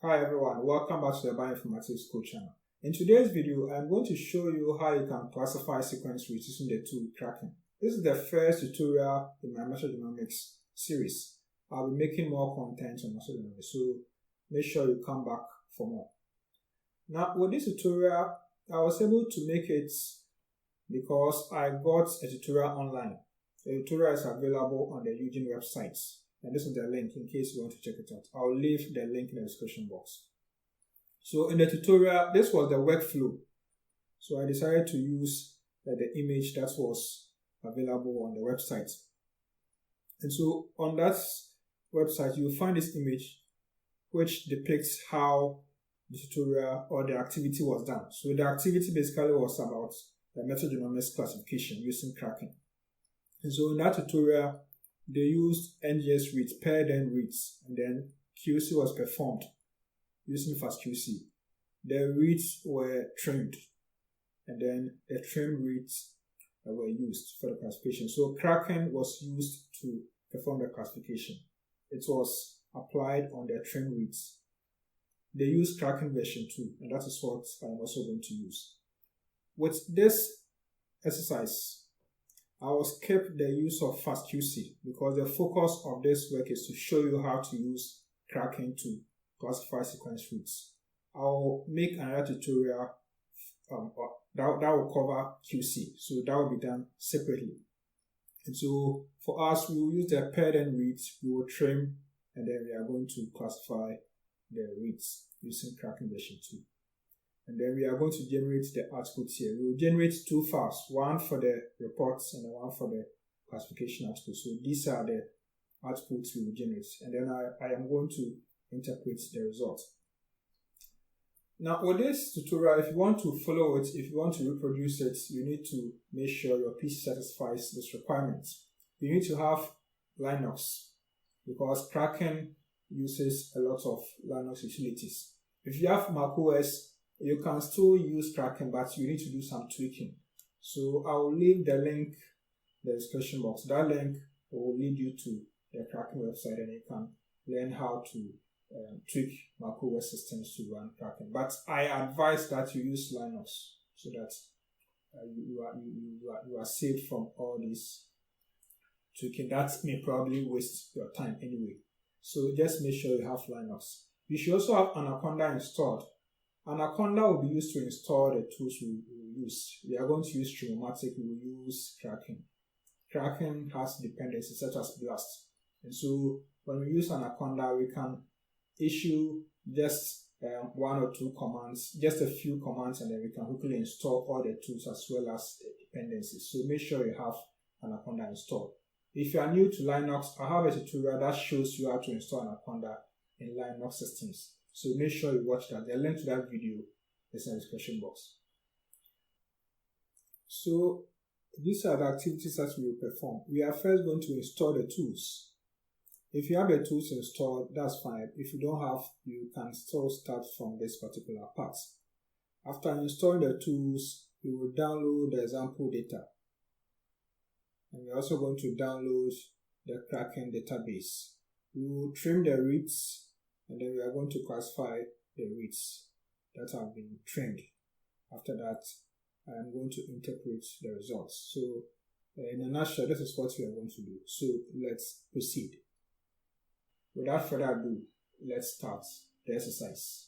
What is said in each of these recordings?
Hi everyone, welcome back to the Bioinformatics Coach channel. In today's video, I'm going to show you how you can classify sequence roots using the tool Kraken. This is the first tutorial in my Metagenomics series. I'll be making more content on Metagenomics, so make sure you come back for more. Now, with this tutorial, I was able to make it because I got a tutorial online. The tutorial is available on the Eugene website. And this is the link in case you want to check it out. I'll leave the link in the description box. So in the tutorial, this was the workflow. So I decided to use the image that was available on the website. And so on that website, you'll find this image which depicts how the tutorial or the activity was done. So the activity basically was about the metagenomics classification using Kraken. And so in that tutorial, they used NGS reads, paired end reads, and then QC was performed using FastQC. The reads were trimmed, and then the trimmed reads were used for the classification. So Kraken was used to perform the classification. It was applied on the trimmed reads. They used Kraken version 2, and that is what I'm also going to use. With this exercise, I will skip the use of FastQC because the focus of this work is to show you how to use Kraken to classify sequence roots. I will make another tutorial that will cover QC, so that will be done separately. And so for us, we will use the paired end reads, we will trim, and then we are going to classify the reads using Kraken version 2. And then we are going to generate the output here. We will generate two files, one for the reports and one for the classification output. So these are the outputs we will generate. And then I am going to interpret the result. Now with this tutorial, if you want to follow it, if you want to reproduce it, you need to make sure your PC satisfies this requirement. You need to have Linux because Kraken uses a lot of Linux utilities. If you have macOS, you can still use Kraken, but you need to do some tweaking. So I will leave the link in the description box. That link will lead you to the Kraken website, and you can learn how to tweak macOS systems to run Kraken. But I advise that you use Linux so that you are saved from all this tweaking. That may probably waste your time anyway. So just make sure you have Linux. You should also have Anaconda installed. Anaconda will be used to install the tools we will use. We are going to use Trimmomatic, we will use Kraken. Kraken has dependencies such as BLAST. And so when we use Anaconda, we can issue just one or two commands, just a few commands, and then we can quickly install all the tools as well as the dependencies. So make sure you have Anaconda installed. If you are new to Linux, I have a tutorial that shows you how to install Anaconda in Linux systems. So make sure you watch that. The link to that video is in the description box. So these are the activities that we will perform. We are first going to install the tools. If you have the tools installed, that's fine. If you don't have, you can still start from this particular part. After installing the tools, you will download the example data. And we're also going to download the Kraken database. We will trim the reads, and then we are going to classify the reads that have been trimmed. After that, I am going to interpret the results. So in a nutshell, this is what we are going to do. So let's proceed. Without further ado, let's start the exercise.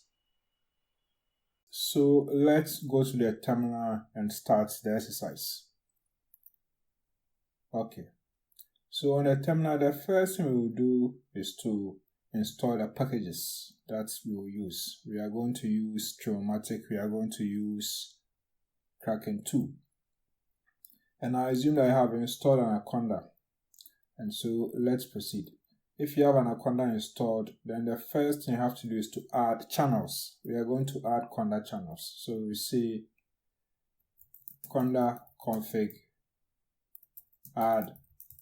So let's go to the terminal and start the exercise. Okay. So on the terminal, the first thing we will do is to install the packages that we will use. We are going to use Trimmomatic, we are going to use Kraken 2. And I assume that I have installed Anaconda. And so let's proceed. If you have Anaconda installed, then the first thing you have to do is to add channels. We are going to add Conda channels. So we say Conda config add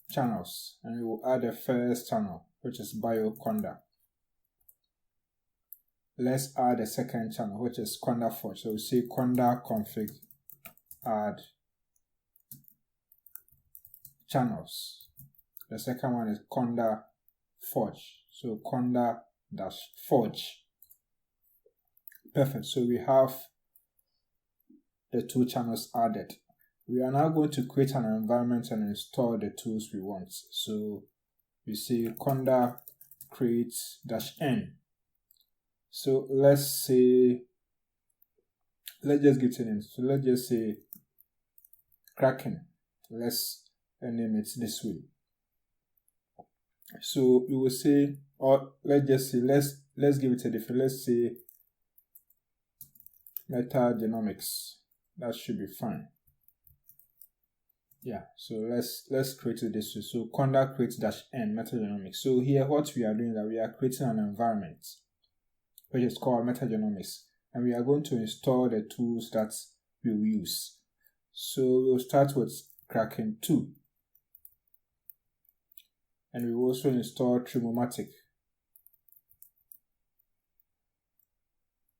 channels, and we will add the first channel, which is bioconda. Let's add a second channel, which is conda forge. So we say conda config add channels. The second one is conda forge. So conda dash forge. Perfect. So we have the two channels added. We are now going to create an environment and install the tools we want. So we say conda create -n. So let's just give it a name. So let's just say Kraken. Let's name it this way. So we will say, or let's just say, let's give it a different. Let's say Metagenomics. That should be fine. Yeah. So let's create it this way. So conda create -n Metagenomics. So here what we are doing is that we are creating an environment which is called Metagenomics, and we are going to install the tools that we will use. So we'll start with Kraken 2, and we will also install Trimmomatic.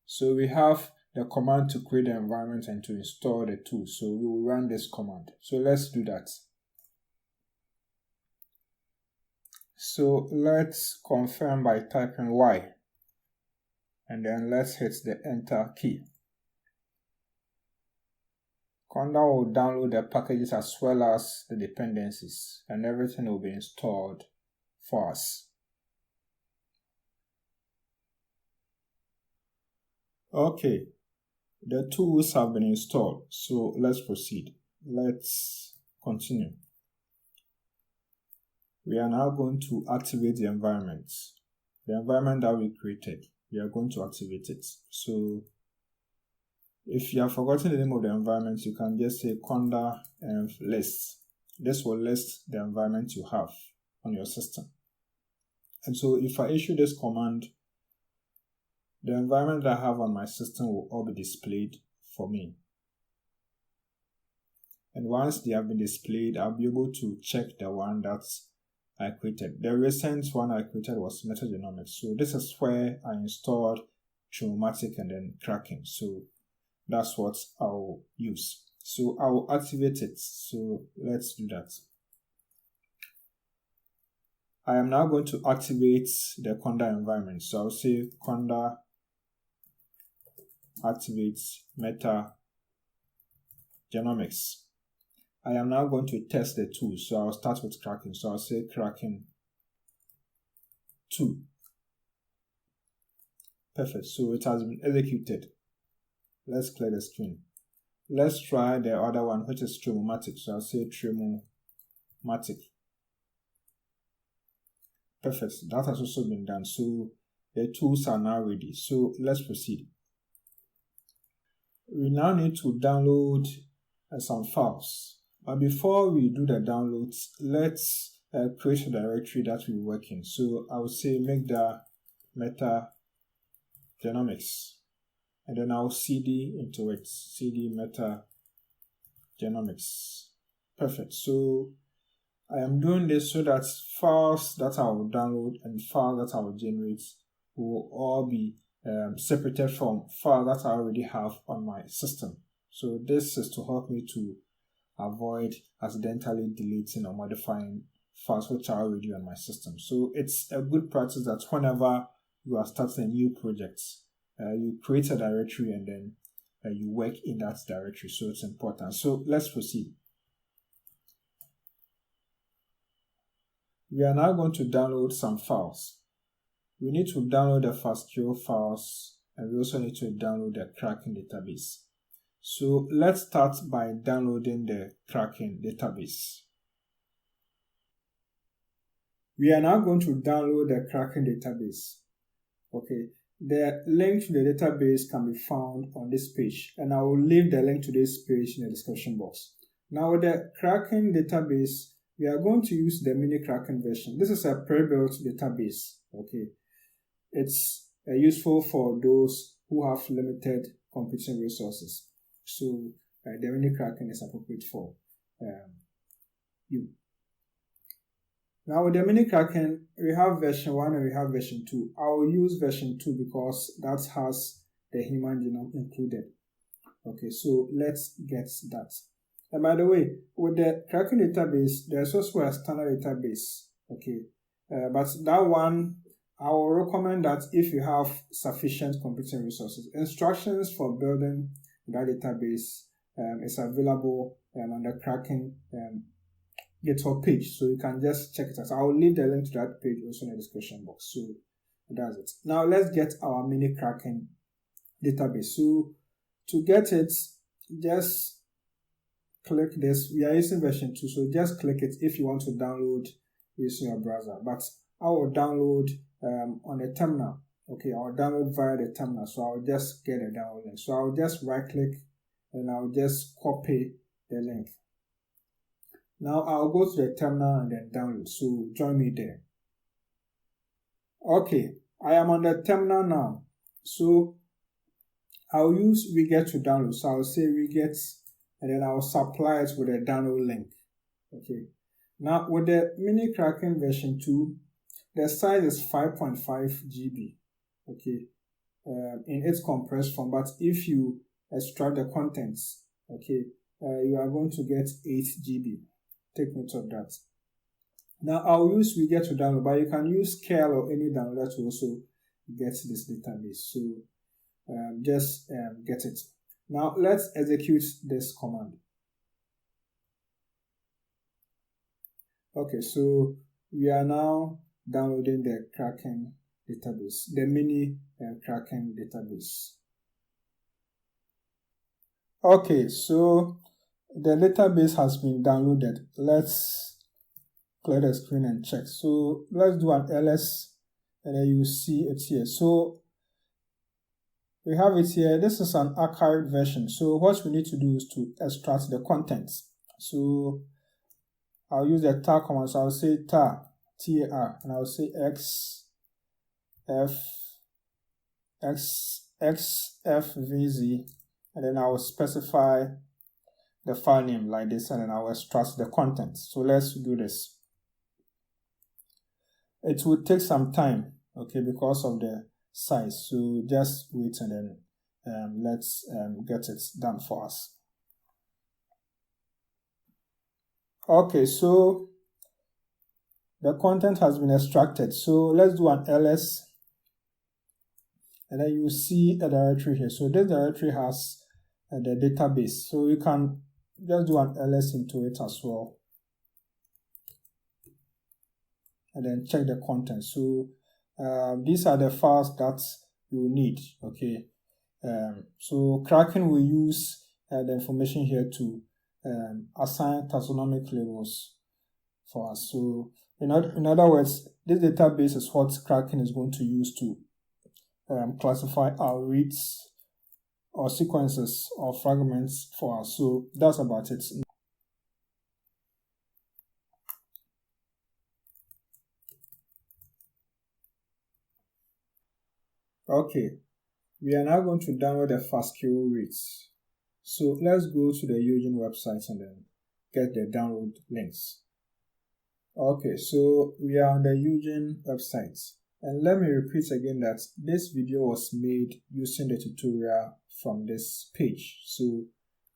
So we have the command to create the environment and to install the tools. So we will run this command. So let's do that. So let's confirm by typing Y, and then let's hit the enter key. Conda will download the packages as well as the dependencies, and everything will be installed for us. Okay, the tools have been installed, so let's proceed. Let's continue. We are now going to activate the environment. The environment that we created, we are going to activate it. So if you have forgotten the name of the environment, you can just say conda env list. This will list the environment you have on your system. And so if I issue this command, the environment that I have on my system will all be displayed for me. And once they have been displayed, I'll be able to check the one that I created. The recent one I created was Metagenomics. So this is where I installed Trimmomatic and then Kraken. So that's what I'll use. So I'll activate it. So let's do that. I am now going to activate the conda environment. So I'll say conda activate Metagenomics. I am now going to test the tool. So I'll start with Kraken. So I'll say Kraken 2. Perfect. So it has been executed. Let's clear the screen. Let's try the other one, which is Trimmomatic. So I'll say Trimmomatic. Perfect. That has also been done. So the tools are now ready. So let's proceed. We now need to download some files. But before we do the downloads, let's create a directory that we work in. So I will say make the Metagenomics, and then I'll cd into it, cd Metagenomics. Perfect. So I am doing this so that files that I will download and files that I will generate will all be separated from files that I already have on my system. So this is to help me to avoid accidentally deleting or modifying files which are already on my system. So it's a good practice that whenever you are starting a new project, you create a directory and then you work in that directory. So it's important. So let's proceed. We are now going to download some files. We need to download the FASTQ files, and we also need to download the Kraken database. So let's start by downloading the Kraken database. We are now going to download the Kraken database. Okay, the link to the database can be found on this page, and I will leave the link to this page in the description box. Now with the Kraken database, we are going to use the mini Kraken version. This is a pre-built database. Okay, it's useful for those who have limited computing resources. So the mini Kraken is appropriate for you. Now with the mini Kraken, we have version 1 and we have version 2. I will use version 2 because that has the human genome included. Okay, so let's get that. And by the way, with the Kraken database, there's also a standard database. Okay, but that one I will recommend that if you have sufficient computing resources. Instructions for building that database is available on the Kraken GitHub page, so you can just check it out. I will leave the link to that page also in the description box. So that's it. Now let's get our mini Kraken database. So to get it, just click this. We are using version 2, so just click it if you want to download using your browser. But I will download on the terminal. Okay, I'll download via the terminal. So I'll just get a download link. So I'll just right click and I'll just copy the link. Now I'll go to the terminal and then download. So join me there. Okay, I am on the terminal now. So I'll use wget to download. So I'll say wget and then I'll supply it with a download link. Okay. Now with the mini Kraken version 2, the size is 5.5 GB. Okay. In its compressed form, but if you extract the contents, okay, you are going to get 8 GB. Take note of that. Now I'll use wget to download, but you can use curl or any downloader to also get this database. So just get it. Now let's execute this command. Okay, so we are now downloading the Kraken database, the mini Kraken database. Okay, so the database has been downloaded. Let's clear the screen and check. So let's do an ls and then you see it here. So we have it here. This is an archived version. So what we need to do is to extract the contents. So I'll use the tar command. So I'll say tar, tar, and I'll say xfvz, and then I will specify the file name like this, and then I will extract the contents. So let's do this. It will take some time, okay, because of the size. So just wait and then let's get it done for us. Okay, so the content has been extracted. So let's do an ls, and then you see a directory here. So this directory has the database. So you can just do an ls into it as well, and then check the content. So these are the files that you need. Okay, so Kraken will use the information here to assign taxonomic labels for us. So in other words, this database is what Kraken is going to use to classify our reads or sequences or fragments for us. So that's about it. Okay, we are now going to download the FASTQ reads. So let's go to the Eugene website and then get the download links. Okay, so we are on the Eugene website. And let me repeat again that this video was made using the tutorial from this page. So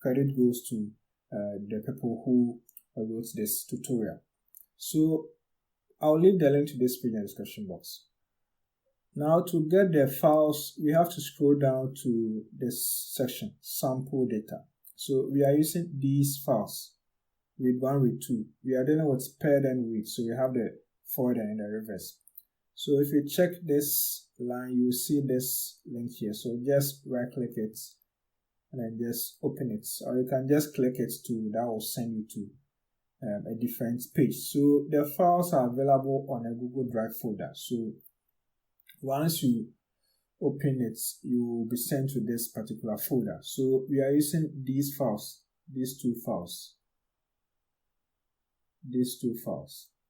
credit goes to the people who wrote this tutorial. So I'll leave the link to this page in the description box. Now to get the files, we have to scroll down to this section, sample data. So we are using these files, read 1, read 2. We are dealing with paired and read, so we have the forward and the reverse. So if you check this line, you see this link here. So just right click it and then just open it. Or you can just click it to, that will send you to a different page. So the files are available on a Google Drive folder. So once you open it, you will be sent to this particular folder. So we are using these files, these two files.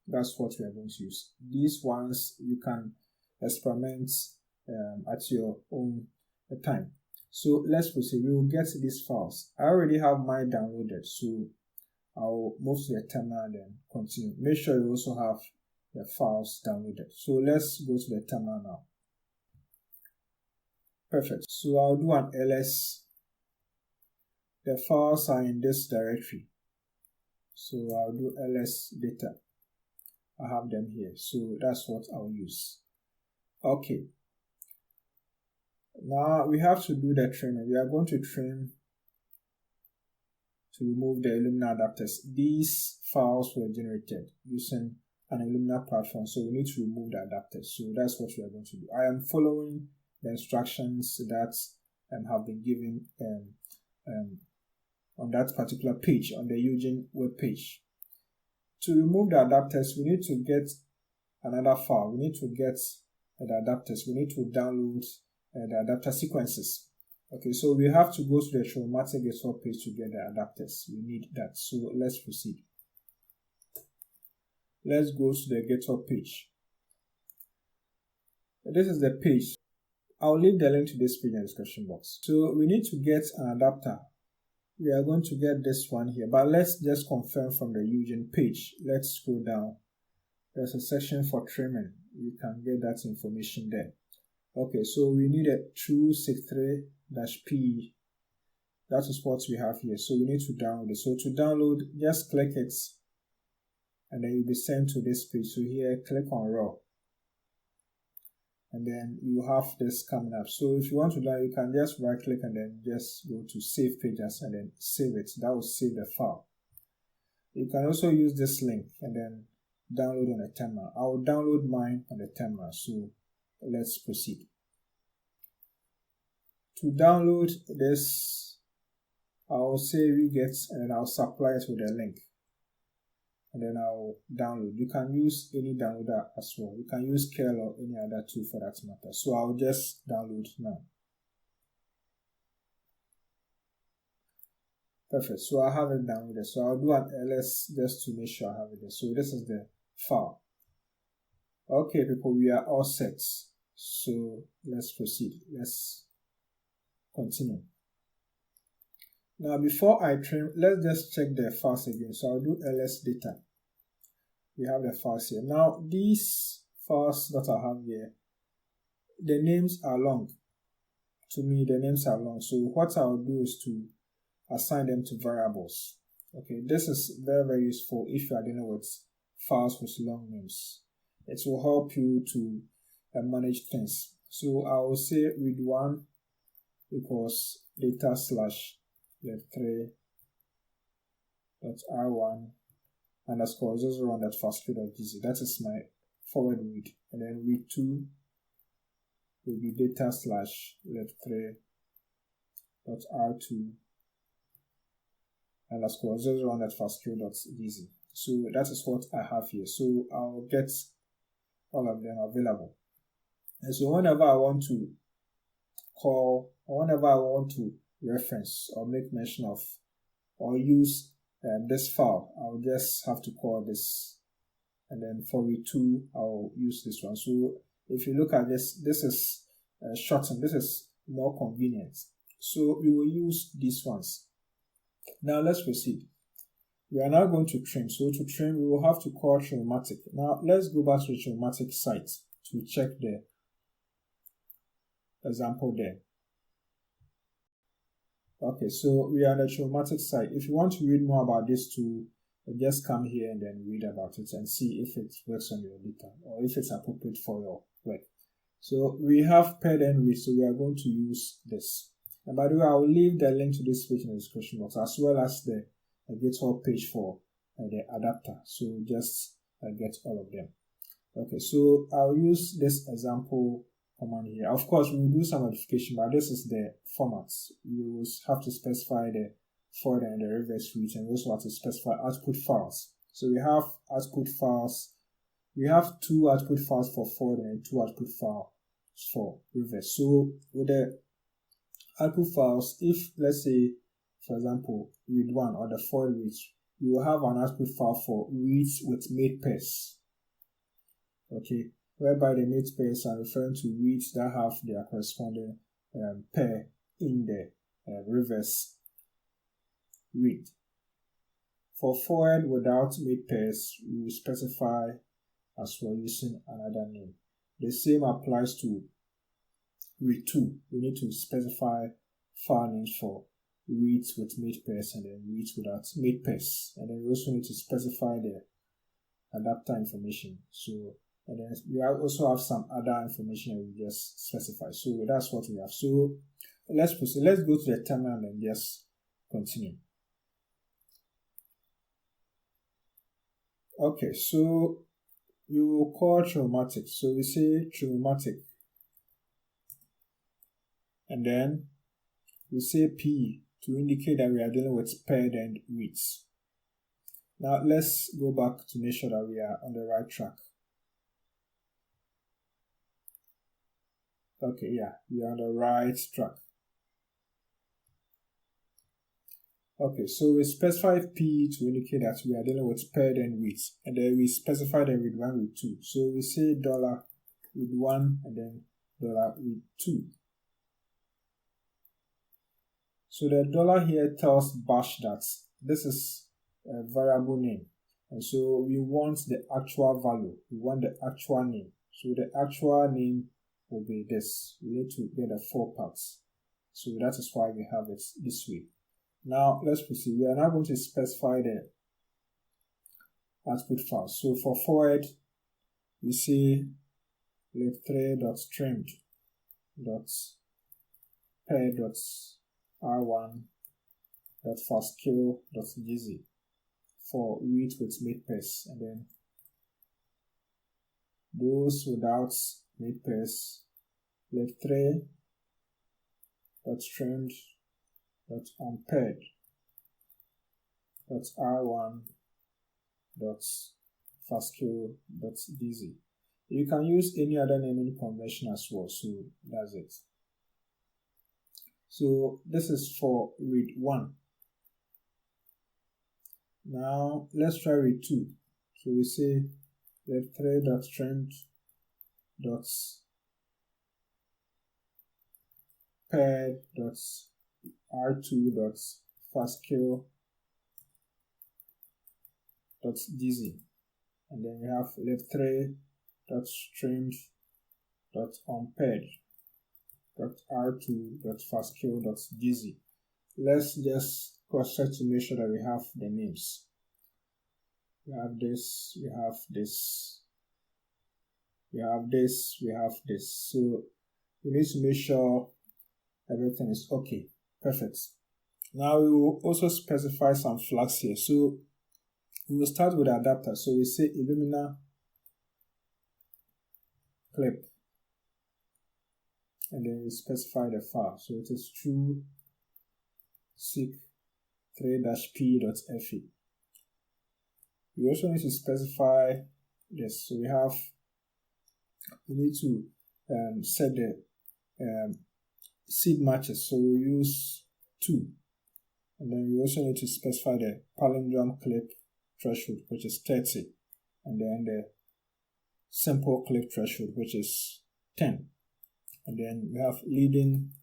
That's what we are going to use. These ones you can experiment at your own time. So let's proceed. We will get these files. I already have mine downloaded, so I'll move to the terminal and then continue. Make sure you also have the files downloaded. So let's go to the terminal now. Perfect. So I'll do an ls. The files are in this directory. So I'll do ls data. I have them here. So that's what I'll use. Okay. Now we have to do the trimming. We are going to trim to remove the Illumina adapters. These files were generated using an Illumina platform, so we need to remove the adapters. So that's what we are going to do. I am following the instructions that have been given on that particular page, on the Eugene web page. To remove the adapters, we need to get another file. We need to get the adapters. We need to download the adapter sequences. Okay, so we have to go to the Trimmomatic GitHub page to get the adapters. We need that. So let's proceed. Let's go to the GitHub page. This is the page. I'll leave the link to this page in the description box. So we need to get an adapter. We are going to get this one here, but let's just confirm from the Eugene page. Let's scroll down. There's a section for trimming. You can get that information there. Okay, so we need a 263-P. That is what we have here. So we need to download it. So to download, just click it, and then you'll be sent to this page. So here, click on Raw. And then you have this coming up. So if you want to download, you can just right click and then just go to Save Pages and then save it. That will save the file. You can also use this link and then download on a terminal. I will download mine on the terminal. So let's proceed. To download this, I will say reget and then I'll supply it with a link. And then I'll download. You can use any downloader as well. You can use Curl or any other tool for that matter. So I'll just download now. Perfect. So I have it downloaded. So I'll do an ls just to make sure I have it there. So this is the file. Okay, people, we are all set. So let's proceed. Let's continue. Now, before I trim, let's just check the files again. So I'll do ls data. We have the files here. Now, these files that I have here, the names are long. To me, the names are long. So what I'll do is to assign them to variables. Okay, this is very, very useful if you are dealing with files with long names. It will help you to manage things. So I will say read1 equals data slash left3.r1 underscore 001.fastq.gz. That is my forward read. And then read2 will be data slash left3.r2 underscore 001.fastq.gz. So that is what I have here. So I'll get all of them available. And so whenever I want to call, or whenever I want to reference or make mention of or use this file, I'll just have to call this. And then for read2, I'll use this one. So if you look at this, this is shortened. This is more convenient. So we will use these ones. Now let's proceed. We are now going to trim. So to trim, we will have to call Trimmomatic. Now let's go back to the Trimmomatic site to check the example there. Okay, so we are on the Trimmomatic site. If you want to read more about this tool, just come here and then read about it and see if it works on your data or if it's appropriate for your work. So we have paired and read, so we are going to use this. And by the way, I will leave the link to this page in the description box as well as the GitHub page for the adapter. So just get all of them. Okay, so I'll use this example command here. Of course, we will do some modification, but this is the format. You will have to specify the forward and the reverse reads, and we also have to specify output files. So we have output files. We have two output files for forward and two output files for reverse. So with the output files, if let's say, for example, read1 or the forward reads, you will have an output file for reads with mate pairs. Okay, whereby the mate pairs are referring to reads that have their corresponding pair in the reverse read. For forward without mate pairs, we will specify as well using another name. The same applies to read2. We need to specify file names for reads with mate pairs and then reads without mate pairs. And then we also need to specify the adapter information. So and then we also have some other information that we just specify. So that's what we have. So let's proceed. Let's go to the terminal and just continue. Okay, so we will call Trimmomatic. So we say Trimmomatic, and then we say P to indicate that we are dealing with paired end reads. Now let's go back to make sure that we are on the right track. Okay, yeah, we are on the right track. Okay, so we specify P to indicate that we are dealing with paired end reads, and then we specify the read 1, read 2. So we say $read 1 and then $read 2. So the dollar here tells bash that this is a variable name, and so we want the actual value. We want the actual name. So the actual name will be this. We need to get the 4 parts. So that is why we have it this way. Now let's proceed. We are now going to specify the output file. So for forward, we say lib3.trim.pair.r1.fastkill.gz for read with mid pairs, and then those without mid pairs, lib3.trimmed.unpaired.r1.fastkill.gz. You can use any other naming convention as well, so that's it. So this is for read 1. Now let's try read 2. So we say lib3.trimmed.paired.r2.fastkill.gz, and then we have lib3.trimmed.unpaired.r2.fastkill.gz. Let's just cross-check to make sure that we have the names. We have this, we have this, we have this, we have this. So we need to make sure everything is okay. Perfect. Now we will also specify some flags here. So we will start with the adapter. So we say Illumina clip, and then we specify the file. So it is true seq3-p.fe. We also need to specify this. So we need to set the seed matches. So we use 2, and then we also need to specify the palindrome clip threshold, which is 30, and then the simple clip threshold, which is 10, and then we have leading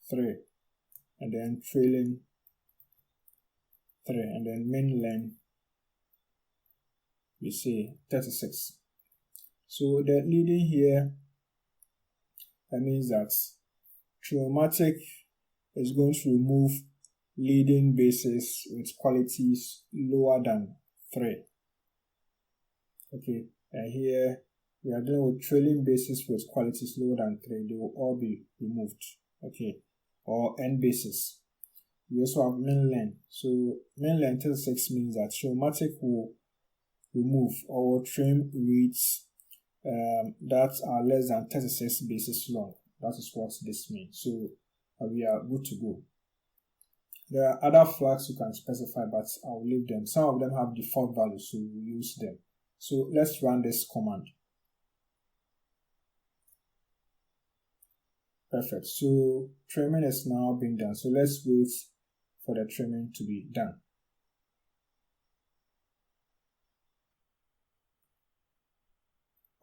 3, and then trailing 3, and then main length we say 36. So the leading here, that means that Trimmomatic is going to remove leading bases with qualities lower than 3. Okay, and here we are dealing with trailing bases with qualities lower than 3. They will all be removed. Okay, or end bases. We also have main length. So main length 36 means that Trimmomatic will remove or trim reads that are less than 36 bases long. That is what this means. So we are good to go. There are other flags you can specify, but I'll leave them. Some of them have default values, so we use them. So let's run this command. Perfect. So trimming is now being done. So let's wait for the trimming to be done.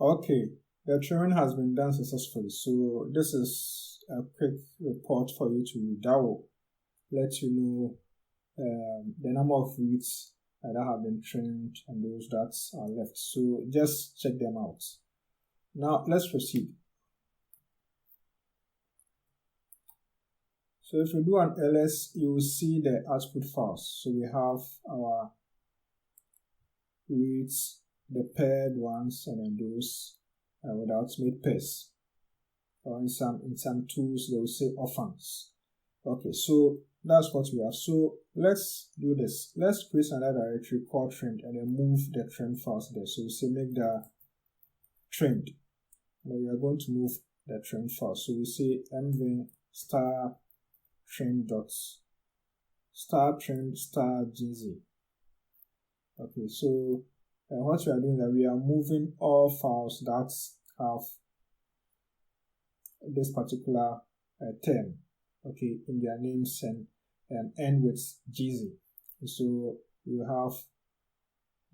Okay, the trimming has been done successfully. So this is a quick report for you to read. That will let you know the number of reads that have been trimmed and those that are left. So just check them out. Now let's proceed. So if you do an ls, you will see the output files. So we have our reads the paired ones and then those without made pairs. Or in some tools they will say orphans. Okay, so that's what we have. So let's do this. Let's create another directory called trimmed and then move the trimmed files there. So we say make the trimmed. And then we are going to move the trimmed file. So we say mv star trim dots star trim star gz. Okay, so what we are doing is that we are moving all files that have this particular term, okay, in their names and end with gz. So you have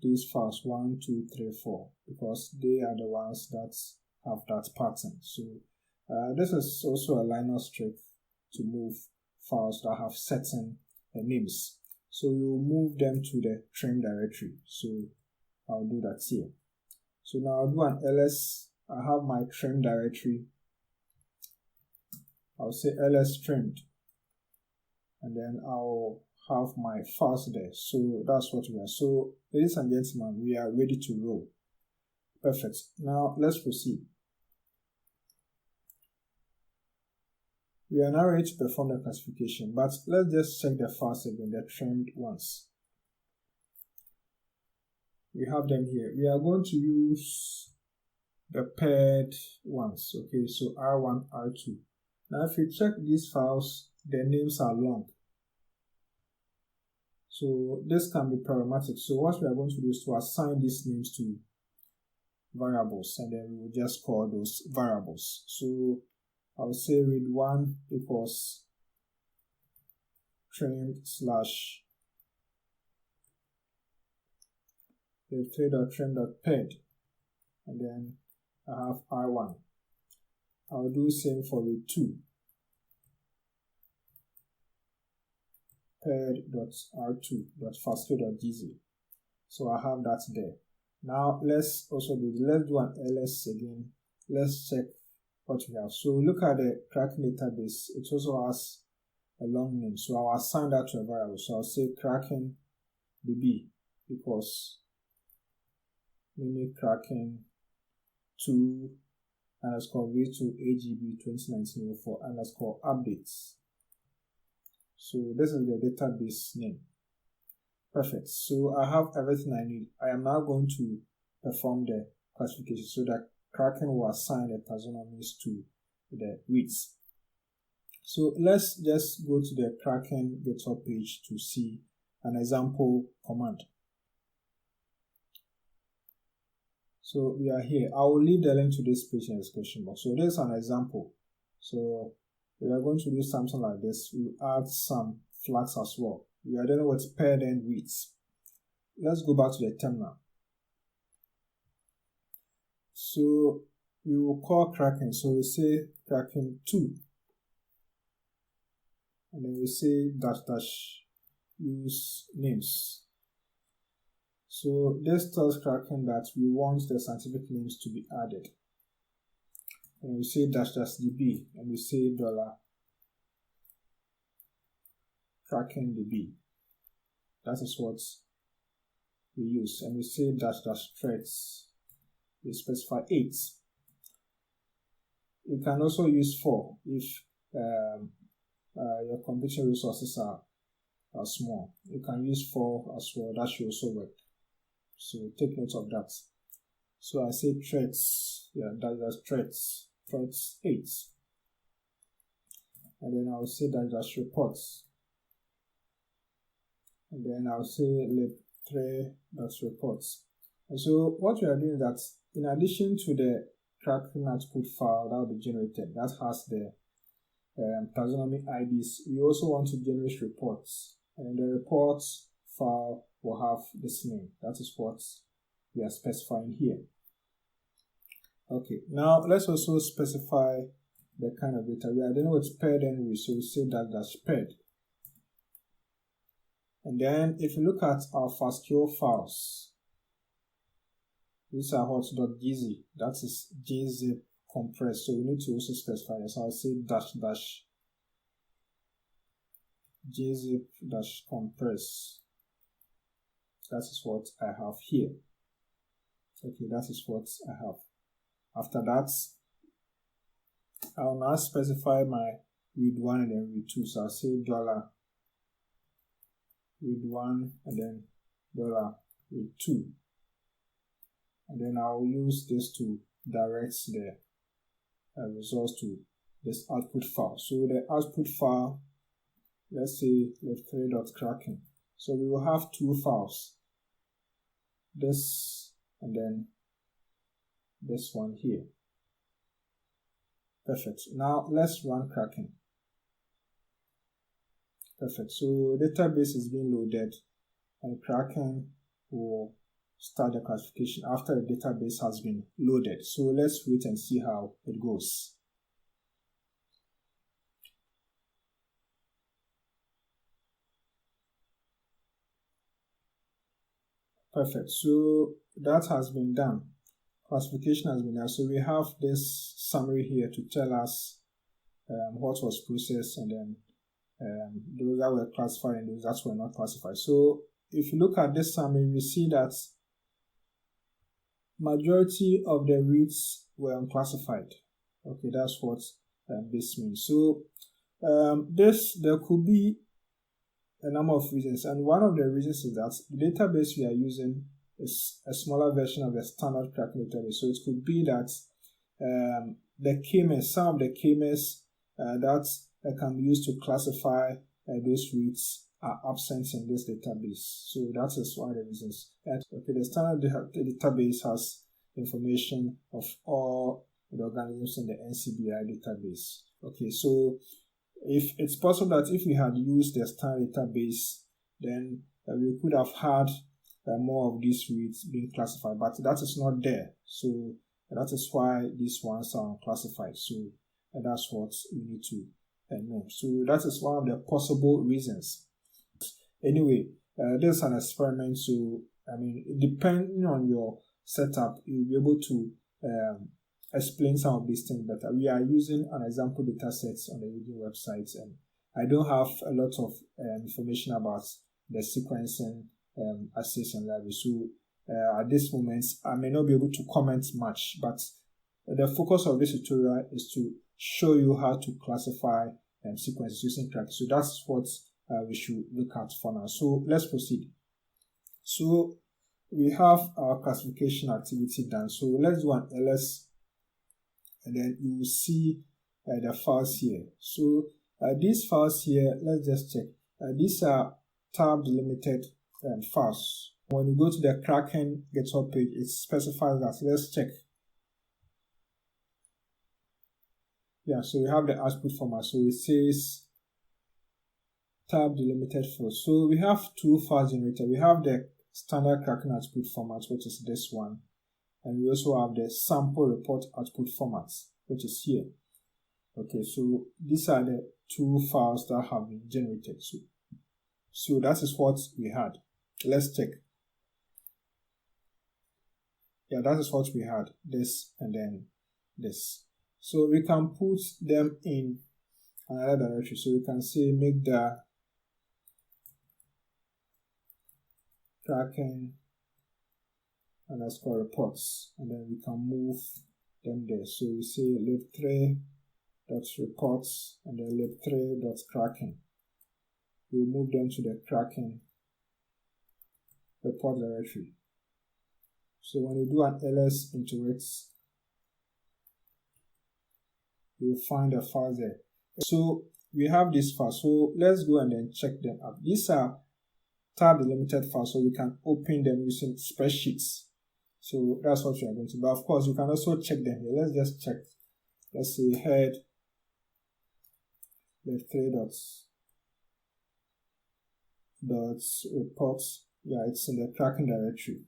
these files 1, 2, 3, 4 because they are the ones that have that pattern. So this is also a Linux trick to move files that have certain names. So we will move them to the trim directory. So I'll do that here. So now I'll do an ls. I have my trim directory. I'll say ls trimmed, and then I'll have my files there. So that's what we are. So ladies and gentlemen, we are ready to roll. Perfect. Now let's proceed. We are now ready to perform the classification, but let's just check the files again, the trimmed ones. We have them here. We are going to use the paired ones. Okay, so R1, R2. Now if you check these files, their names are long. So this can be problematic. So what we are going to do is to assign these names to variables, and then we will just call those variables. So I'll say read1 equals trim slash trim.paired, and then I have R1. I'll do same for read2 paired.r2.fastq.gz. So I have that there. Now let's do an ls again. Let's check what we have. So look at the Kraken database. It also has a long name. So I'll assign that to a variable. So I'll say Kraken db equals mini Kraken 2 underscore v2 agb 2019-04 underscore updates. So this is the database name. Perfect. So I have everything I need. I am now going to perform the classification so that Kraken will assign the taxonomies to the reads. So let's just go to the Kraken GitHub page to see an example command. So we are here. I will leave the link to this page in the description box. So this is an example. So we are going to do something like this. We add some flags as well. We are dealing with paired end reads. Let's go back to the terminal. So we will call Kraken. So we say Kraken 2. And then we say dash use names. So this tells Kraken that we want the scientific names to be added. And we say --db and we say $Kraken db. That is what we use. And we say --threads. We specify 8. You can also use 4 if your computing resources are small. You can use 4 as well. That should also work. So take note of that. So I say threads. Yeah, that's threads 8. And then I'll say reports. And then I'll say lib3.reports. And so what we are doing is that in addition to the Kraken output file that will be generated that has the taxonomy IDs, we also want to generate reports. And the reports file will have this name. That is what we are specifying here. Okay, now let's also specify the kind of data. We are dealing with paired end reads, so we say --paired. And then if you look at our FASTQ files, these are hot.gz, that is gzip compressed. So we need to also specify this. So I'll say --gzip-compress. That is what I have here. Okay, that is what I have. After that, I'll now specify my read 1 and then read 2. So I'll say $read 1 and then $read 2. And then I'll use this to direct the results to this output file. So the output file, let's say lib3.kraken. So we will have two files, this and then this one here. Perfect. Now let's run Kraken. Perfect. So database is being loaded and Kraken will start the classification after the database has been loaded. So let's wait and see how it goes. Perfect. So that has been done. Classification has been done. So we have this summary here to tell us what was processed and then those that were classified and those that were not classified. So if you look at this summary, we see that majority of the reads were unclassified. Okay, that's what this means. So there could be a number of reasons, and one of the reasons is that the database we are using is a smaller version of the standard Kraken database. So it could be that the k-mesh, some of the k-mesh that can be used to classify those reads are absent in this database. So that is one of the reasons. Okay, the standard database has information of all the organisms in the NCBI database. Okay, so if it's possible that if we had used the standard database, then we could have had more of these reads being classified, but that is not there. So that is why these ones are unclassified. So that's what we need to know. So that is one of the possible reasons. Anyway, this is an experiment, so depending on your setup, you'll be able to explain some of these things better. We are using an example data sets on the Udemy website, and I don't have a lot of information about the sequencing assays and libraries. So at this moment, I may not be able to comment much, but the focus of this tutorial is to show you how to classify sequences using Kraken. So that's what we should look at for now. So let's proceed. So we have our classification activity done. So let's do an ls, and then you will see the files here. So these files here, let's just check. These are tab delimited files. When you go to the Kraken GitHub page, it specifies that. Let's check. Yeah, so we have the output format. So it says tab delimited files. So we have two files generated. We have the standard Kraken output format, which is this one, and we also have the sample report output format, which is here. Okay, so these are the two files that have been generated. So that is what we had. Let's check. Yeah, that is what we had. This and then this. So we can put them in another directory. So we can say make the Kraken underscore reports, and then we can move them there. So we say lib3.reports and then lib3.kraken. We'll move them to the Kraken report directory. So when you do an ls into it, you'll find the files there. So we have this file. So let's go and then check them out. These are tab delimited files, so we can open them using spreadsheets. So that's what we are going to do. But of course, you can also check them here. Let's just check. Let's say head lib3.reports. Yeah, it's in the Kraken directory.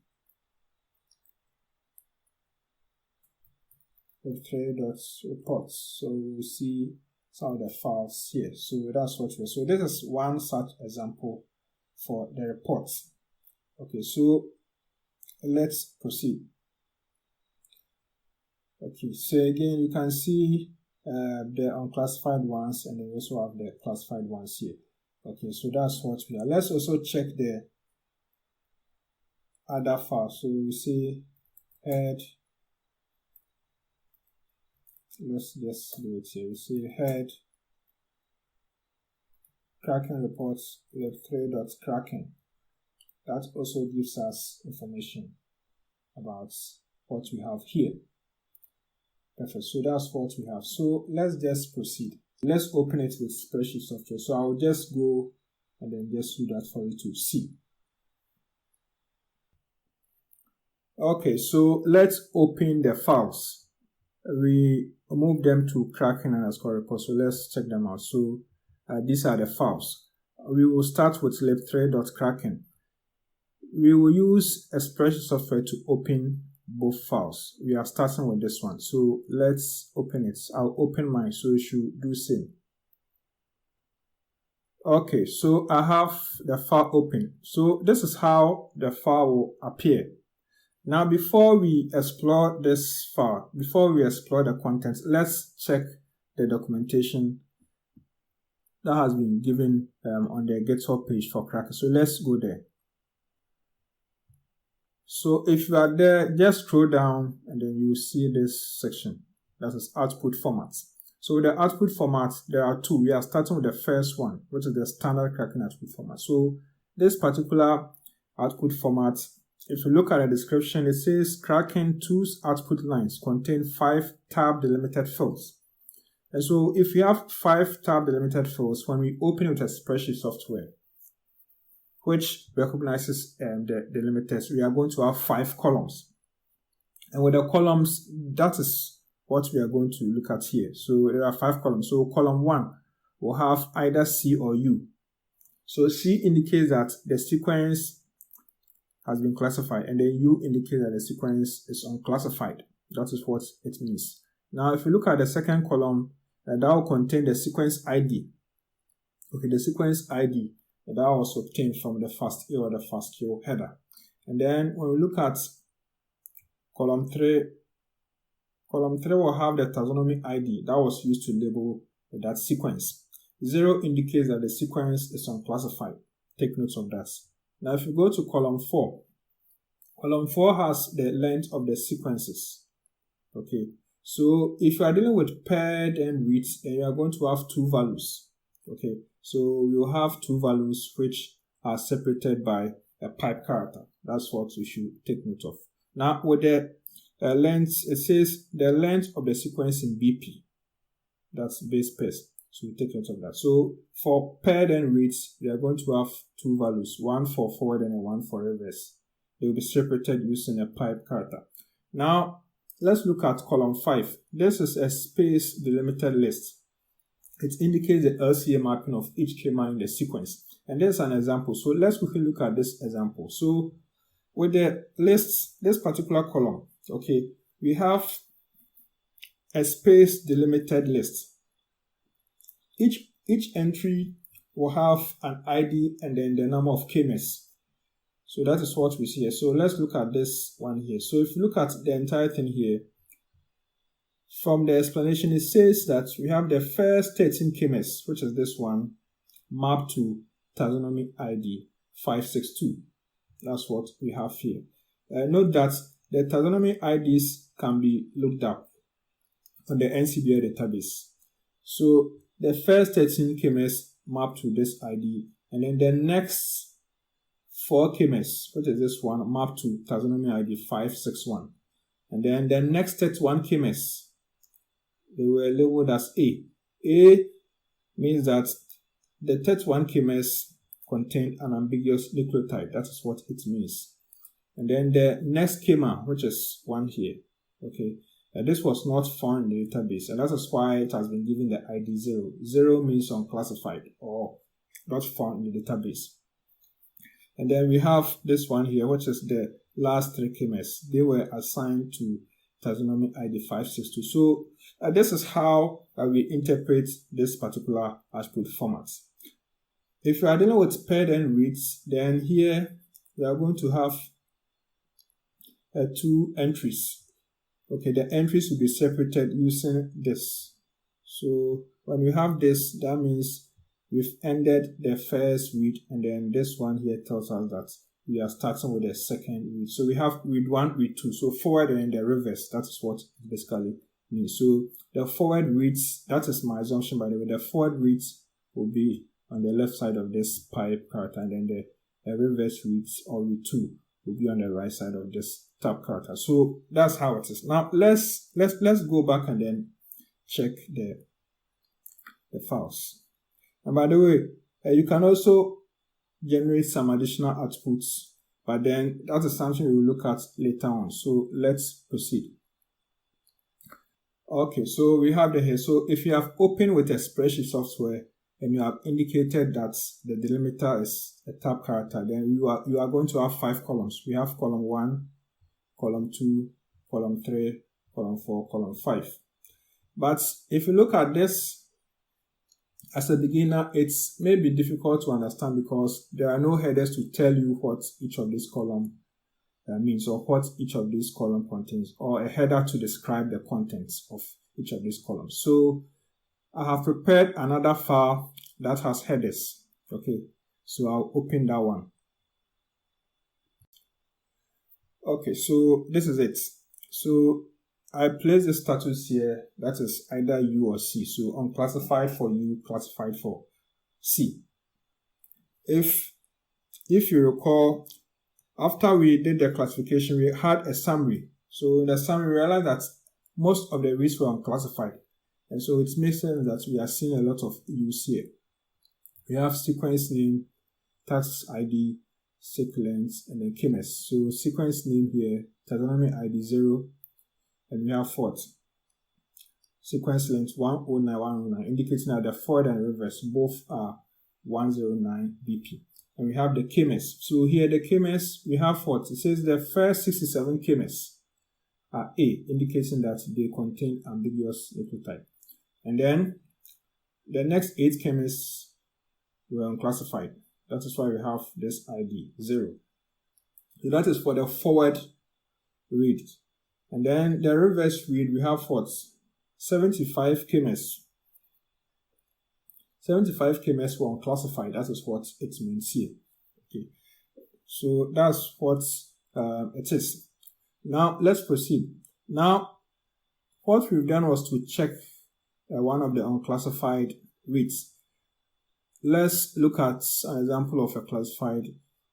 lib3.reports. So you see some of the files here. So that's what we are. So this is one such example for the reports. Okay, so let's proceed. Okay, so again, you can see the unclassified ones, and then we also have the classified ones here. Okay, so that's what we are. Let's also check the other files. So we see head. Let's just do it here. We see head Kraken reports lib3.kraken. That also gives us information about what we have here. Perfect. So that's what we have. So let's just proceed. Let's open it with spreadsheet software. So I'll just go and then just do that for you to see. Okay, so let's open the files. We move them to Kraken underscore report. So let's check them out. So these are the files. We will start with lib3.kraken. We will use a spreadsheet software to open both files. We are starting with this one. So let's open it. I'll open mine, so you should do same. Okay, so I have the file open. So this is how the file will appear. Now, before we explore this file, before we explore the contents, let's check the documentation that has been given on the GitHub page for Kraken. So let's go there. So if you are there, just scroll down and then you see this section. That is output formats. So with the output format, there are two. We are starting with the first one, which is the standard Kraken output format. So this particular output format, if you look at the description, it says Kraken 2's output lines contain 5 tab delimited fields. And so if you have 5 tab delimited fields, when we open it with a spreadsheet software, which recognizes the delimiters, we are going to have 5 columns. And with the columns, that is what we are going to look at here. So there are 5 columns. So column 1 will have either C or U. So C indicates that the sequence has been classified, and then U indicates that the sequence is unclassified. That is what it means. Now, if you look at the second column, that will contain the sequence ID. Okay, the sequence ID that was obtained from the FASTQ or the FASTQ header. And then when we look at column 3 will have the taxonomy ID that was used to label that sequence. 0 indicates that the sequence is unclassified. Take note of that. Now, if you go to column 4 has the length of the sequences. Okay, so if you are dealing with paired and reads, then you are going to have 2 values. Okay, so we will have 2 values which are separated by a pipe character. That's what you should take note of. Now, with the length, it says the length of the sequence in BP. That's base pairs. So we take note of that. So for paired and reads, we are going to have 2 values, one for forward and one for reverse. They will be separated using a pipe character. Now, let's look at column 5. This is a space delimited list. It indicates the LCA mapping of each schema in the sequence. And there's an example. So let's quickly look at this example. So with the lists, this particular column, okay, we have a space delimited list. Each entry will have an ID and then the number of schemas. So that is what we see here. So let's look at this one here. So if you look at the entire thing here, from the explanation, it says that we have the first 13 schemas, which is this one, mapped to taxonomy ID 562. That's what we have here. Note that the taxonomy IDs can be looked up on the NCBI database. So the first 13 schemas map to this ID, and then the next 4 schemas, which is this one, map to taxonomy ID 561. And then the next 31 schemas, they were labeled as A. A means that the 31 schemas contain an ambiguous nucleotide. That is what it means. And then the next schema, which is one here, okay, this was not found in the database, and that is why it has been given the ID 0. 0 means unclassified or not found in the database. And then we have this one here, which is the last 3 schemas. They were assigned to taxonomy ID 562. So this is how we interpret this particular output format. If you are dealing with paired and reads, then here we are going to have 2 entries. Okay, the entries will be separated using this. So when we have this, that means we've ended the first read, and then this one here tells us that we are starting with the second read. So we have read 1, read 2. So forward and the reverse, that is what it basically means. So the forward reads, that is my assumption by the way, the forward reads will be on the left side of this pipe character, and then the reverse reads or read 2 will be on the right side of this tab character. So that's how it is. Now let's go back and then check the files. And by the way, you can also generate some additional outputs, but then that is something we will look at later on. So let's proceed. Okay, so we have the here. So if you have opened with a spreadsheet software and you have indicated that the delimiter is a tab character, then you are going to have 5 columns. We have column 1, column 2, column 3, column 4, column 5. But if you look at this as a beginner, it's maybe difficult to understand because there are no headers to tell you what each of these columns means or what each of these columns contains, or a header to describe the contents of each of these columns. So I have prepared another file that has headers. Okay, so I'll open that one. Okay, so this is it. So I place the status here, that is either U or C. So unclassified for U, classified for C. If you recall, after we did the classification, we had a summary. So in the summary, we realized that most of the reads were unclassified. And so it makes sense that we are seeing a lot of U's here. We have sequence name, tax ID, sequence, and then KMS. So sequence name here, taxonomy ID 0, and we have forward. Sequence length 109, indicating that the forward and reverse both are 109 BP. And we have the KMS. So here the KMS, we have forward. It says the first 67 KMS are A, indicating that they contain ambiguous nucleotide. And then the next 8 KMS were unclassified. That is why we have this ID 0. So that is for the forward read. And then the reverse read, we have what? 75 KMS. 75 KMS were unclassified. That is what it means here. Okay. So that's what it is. Now let's proceed. Now, what we've done was to check one of the unclassified reads. Let's look at an example of a classified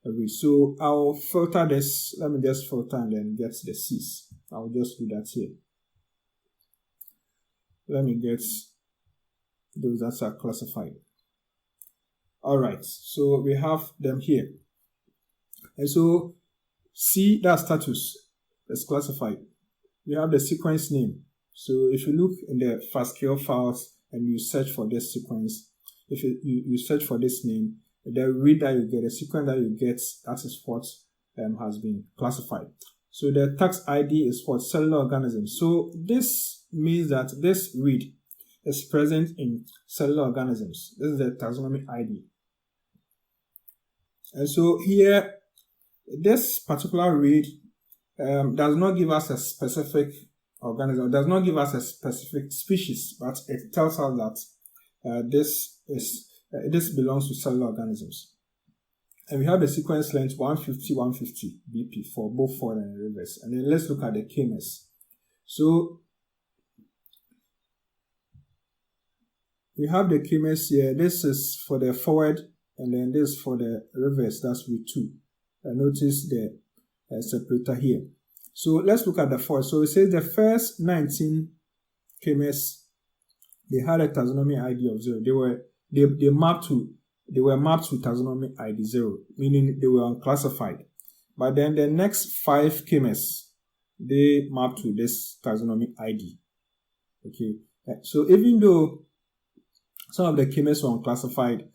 read. So I'll filter this. Let me just filter and then get the C's. I'll just do that here. Let me get those that are classified. Alright, so we have them here. And so C, that status is classified. We have the sequence name. So if you look in the FASTQ files and you search for this sequence, if you search for this name, the read that you get, the sequence that you get, that is what has been classified. So the tax ID is for cellular organisms. So this means that this read is present in cellular organisms. This is the taxonomy ID. And so here, this particular read does not give us a specific organism, does not give us a specific species, but it tells us that this belongs to cellular organisms. And we have the sequence length 150 BP for both forward and reverse. And then let's look at the KMS. So we have the KMS here. This is for the forward, and then this for the reverse. That's read 2. And notice the separator here. So let's look at the forward. So it says the first 19 KMS, they had a taxonomy ID of 0. They were mapped to taxonomy ID 0, meaning they were unclassified. But then the next 5 KMS, they mapped to this taxonomy ID. Okay, so even though some of the KMS were unclassified,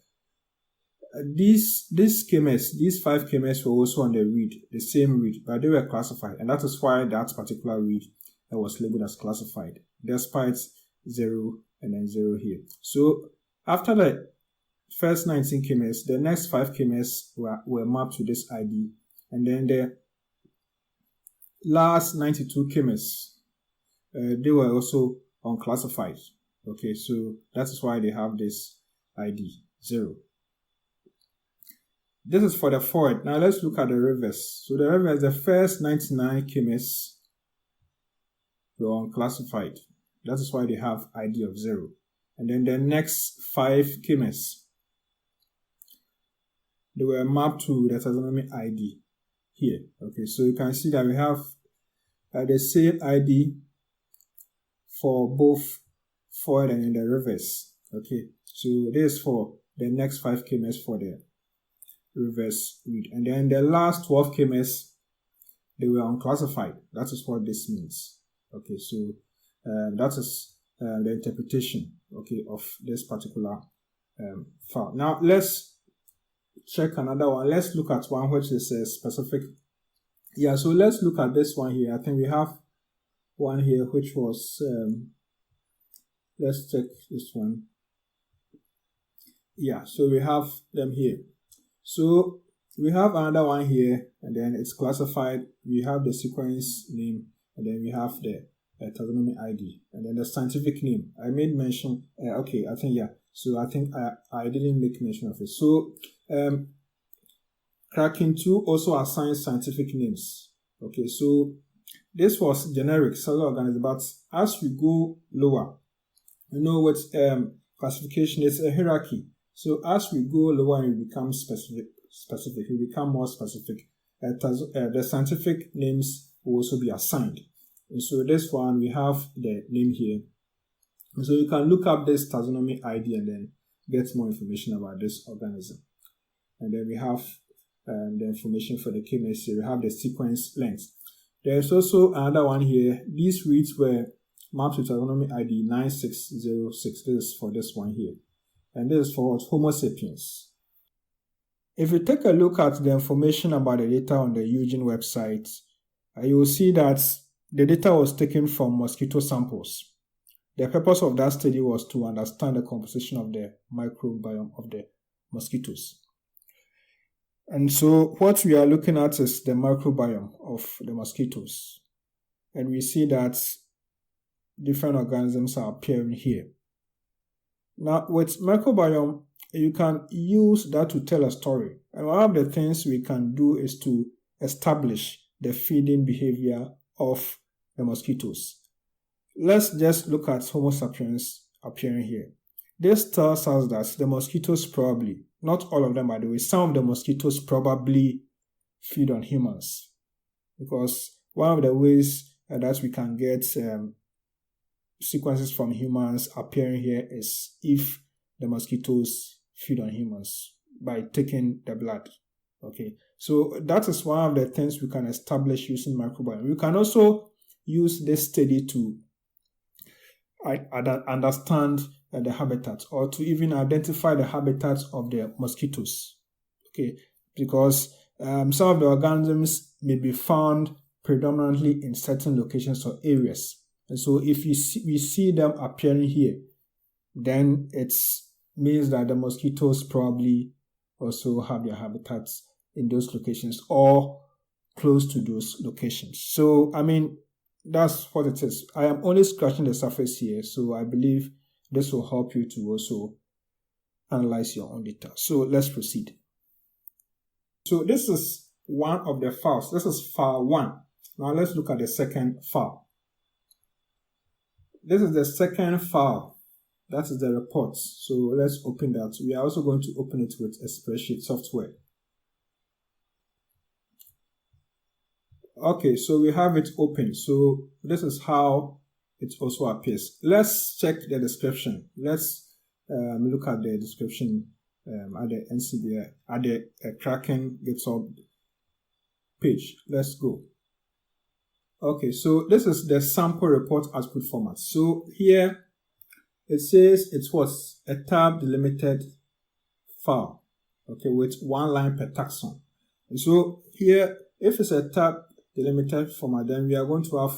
these 5 KMS were also on the read, the same read, but they were classified, and that is why that particular read was labeled as classified, despite 0 and then 0 here. So after the first 19 KMS, the next 5 KMS were mapped to this ID, and then the last 92 KMS, they were also unclassified. Okay, so that is why they have this ID 0. This is for the forward. Now let's look at the reverse. So the reverse, the first 99 keymes were unclassified. That is why they have ID of 0. And then the next 5 keymes, they were mapped to the taxonomy ID here. Okay, so you can see that we have the same ID for both forward and in the reverse. Okay, so this is for the next 5 keymes for the reverse read. And then the last 12 keymes, they were unclassified. That is what this means. Okay, so that is the interpretation, okay, of this particular file. Now let's check another one. Let's look at one which is a specific. Yeah, so let's look at this one here. I think we have one here which was let's check this one. Yeah, so we have them here. So we have another one here, and then it's classified. We have the sequence name, and then we have the taxonomy ID, and then the scientific name. I made mention. Okay, I think yeah. So I think I didn't make mention of it. So Kraken 2 also assigns scientific names. Okay, so this was generic cellular organism, but as we go lower, you know what classification is a hierarchy. So as we go lower and we become specific, we become more specific. The scientific names will also be assigned. And so this one, we have the name here. And so you can look up this taxonomy ID and then get more information about this organism. And then we have the information for the keymes here. We have the sequence length. There's also another one here. These reads were mapped to taxonomy ID 9606. This is for this one here. And this is for Homo sapiens. If you take a look at the information about the data on the Eugene website, you will see that the data was taken from mosquito samples. The purpose of that study was to understand the composition of the microbiome of the mosquitoes. And so what we are looking at is the microbiome of the mosquitoes. And we see that different organisms are appearing here. Now, with microbiome, you can use that to tell a story. And one of the things we can do is to establish the feeding behavior of the mosquitoes. Let's just look at Homo sapiens appearing here. This tells us that the mosquitoes probably, not all of them by the way, some of the mosquitoes probably feed on humans. Because one of the ways that we can get sequences from humans appearing here is if the mosquitoes feed on humans by taking the blood. Okay, so that is one of the things we can establish using microbiome. We can also use this study to understand the habitat, or to even identify the habitats of the mosquitoes. Okay, because some of the organisms may be found predominantly in certain locations or areas. And so if we see them appearing here, then it means that the mosquitoes probably also have their habitats in those locations or close to those locations. So, I mean, that's what it is. I am only scratching the surface here, so I believe this will help you to also analyze your own data. So let's proceed. So this is one of the files. This is file 1. Now let's look at the second file. This is the second file. That is the report. So let's open that. We are also going to open it with a spreadsheet software. Okay, so we have it open. So this is how it also appears. Let's check the description. Let's look at the description at the NCBI, at the Kraken GitHub page. Let's go. Okay, so this is the sample report output format. So here it says it was a tab delimited file, okay, with one line per taxon. And so here, if it's a tab delimited format, then we are going to have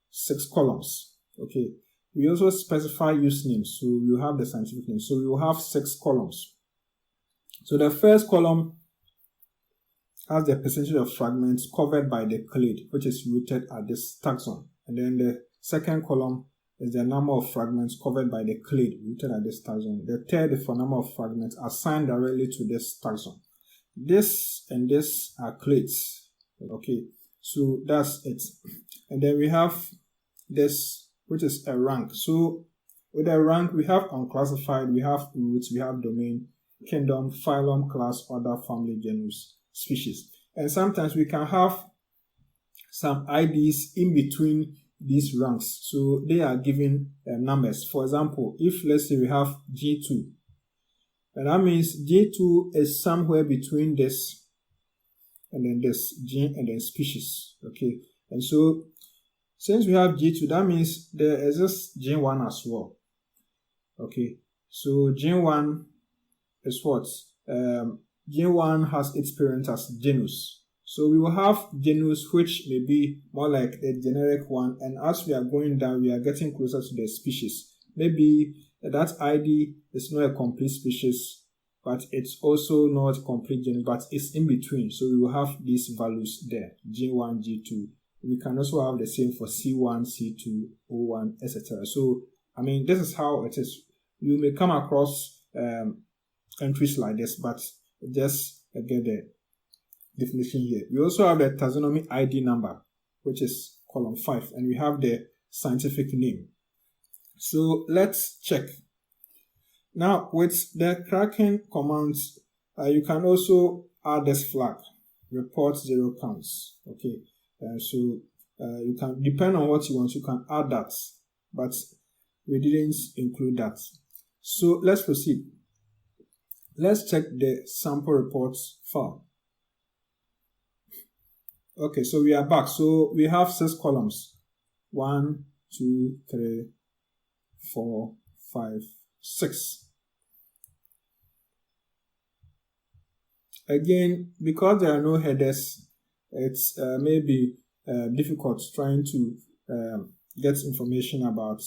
6 columns. Okay, we also specify usenames, so you have the scientific name. So we will have 6 columns. So the first column has the percentage of fragments covered by the clade, which is rooted at this taxon. And then the second column is the number of fragments covered by the clade rooted at this taxon. The third is for number of fragments assigned directly to this taxon. this and this are clades. Okay, so that's it. And then we have this, which is a rank. So with a rank, we have unclassified, we have roots, we have domain, kingdom, phylum, class, order, family, genus, species. And sometimes we can have some IDs in between these ranks. So they are given numbers. For example, if let's say we have G2, and that means G2 is somewhere between this and then this, gene and then species. Okay, and so since we have G2, that means there exists gene 1 as well. Okay, so gene 1 is what? Gene 1 has its parent as genus. So we will have genus, which may be more like a generic one, and as we are going down, we are getting closer to the species. Maybe that ID is not a complete species, but it's also not complete genus, but it's in between. So we will have these values there, G1, G2. We can also have the same for C1, C2, O1, etc. So, I mean, this is how it is. You may come across entries like this, but just get the definition here. We also have the taxonomy ID number, which is column 5, and we have the scientific name. So let's check. Now with the Kraken commands, you can also add this flag, report 0 counts. Okay, so you can, depend on what you want, you can add that, but we didn't include that. So let's proceed. Let's check the sample reports file. Okay, so we are back. So we have 6 columns. 1, 2, 3, 4, 5, 6. Again, because there are no headers, it's maybe difficult trying to get information about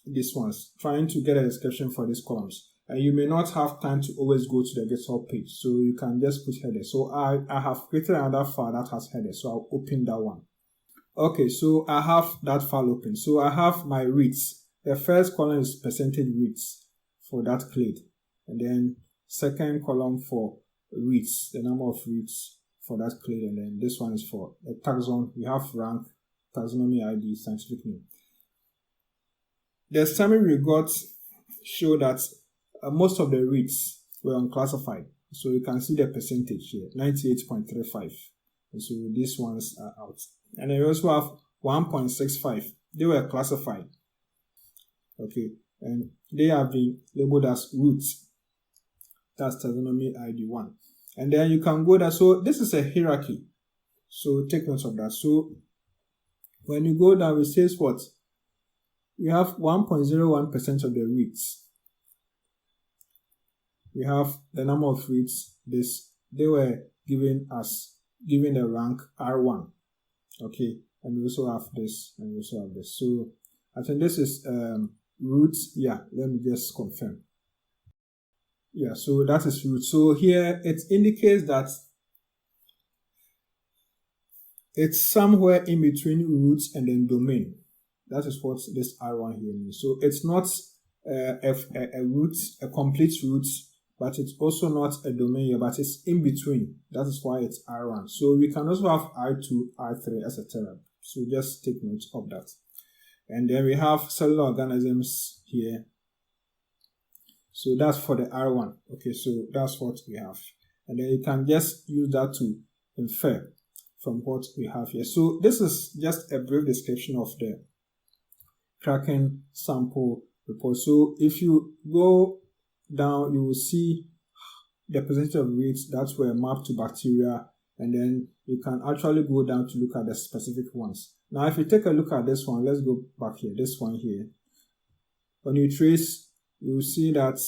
these ones, trying to get a description for these columns. And you may not have time to always go to the GitHub page, so you can just put headers. So I have created another file that has headers, so I'll open that one. Okay, so I have that file open. So I have my reads. The first column is percentage reads for that clade, and then second column for reads, the number of reads for that clade, and then this one is for a taxon. We have rank, taxonomy ID, scientific name. The summary we got show that most of the reads were unclassified. So you can see the percentage here, 98.35. And so these ones are out. And then we also have 1.65. They were classified. Okay, and they have been labeled as roots. That's taxonomy ID 1. And then you can go there. So this is a hierarchy. So take note of that. So when you go down, it says what? We have 1.01% of the reads. We have the number of reads. They were given the rank R1. Okay, and we also have this, and we also have this. So I think this is roots. Yeah, let me just confirm. Yeah, so that is root. So here it indicates that it's somewhere in between roots and then domain. That is what this R1 here means. So it's not a root, a complete root, but it's also not a domain here, but it's in between. That is why it's R1. So we can also have R2, R3, etc. So just take note of that. And then we have cellular organisms here. So that's for the R1. Okay, so that's what we have. And then you can just use that to infer from what we have here. So this is just a brief description of the Kraken sample report. So if you go down, you will see the percentage of reads that were mapped to bacteria, and then you can actually go down to look at the specific ones. Now, if you take a look at this one, let's go back here, this one here. When you trace, you will see that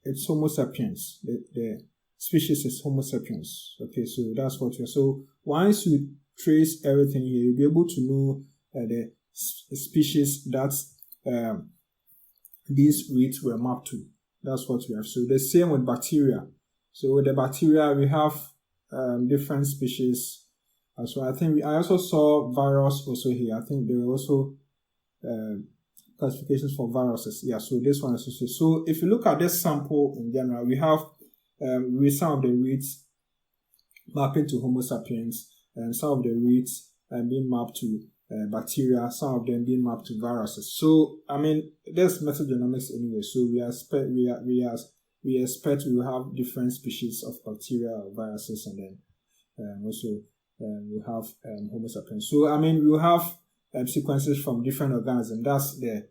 it's Homo sapiens. The species is Homo sapiens. Okay, so that's what you're. So once you trace everything here, you'll be able to know the species that these reads were mapped to. That's what we have. So the same with bacteria. So with the bacteria, we have different species as well. I think I also saw virus also here. I think there were also classifications for viruses. Yeah, so this one is also. So if you look at this sample in general, we have with some of the reads mapping to Homo sapiens, and some of the roots being mapped to bacteria, some of them being mapped to viruses. So, I mean, there's metagenomics anyway, so we expect we will have different species of bacteria or viruses, and then also we have Homo sapiens. So, I mean, we will have sequences from different organisms. That's the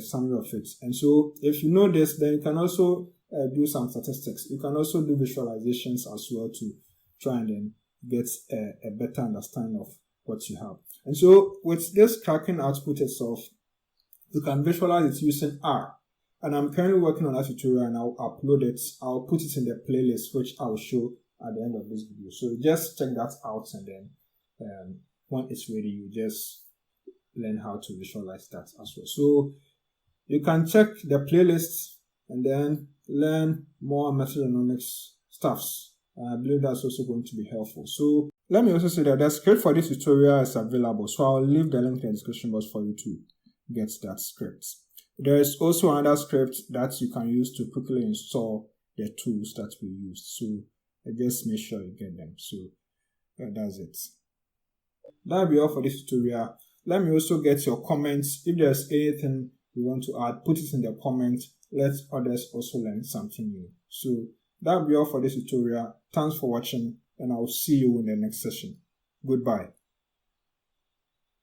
summary of it. And so, if you know this, then you can also do some statistics. You can also do visualizations as well to try and then get a better understanding of what you have. And so with this Kraken output itself, you can visualize it using R. And I'm currently working on that tutorial, and I'll upload it. I'll put it in the playlist, which I'll show at the end of this video. So just check that out, and then when it's ready, you just learn how to visualize that as well. So you can check the playlist and then learn more metagenomics stuffs. I believe that's also going to be helpful. So let me also say that the script for this tutorial is available. So I'll leave the link in the description box for you to get that script. There is also another script that you can use to quickly install the tools that we used. So just make sure you get them. So that's it. That'll be all for this tutorial. Let me also get your comments. If there's anything you want to add, put it in the comments. Let others also learn something new. So that'll be all for this tutorial. Thanks for watching, and I'll see you in the next session. Goodbye.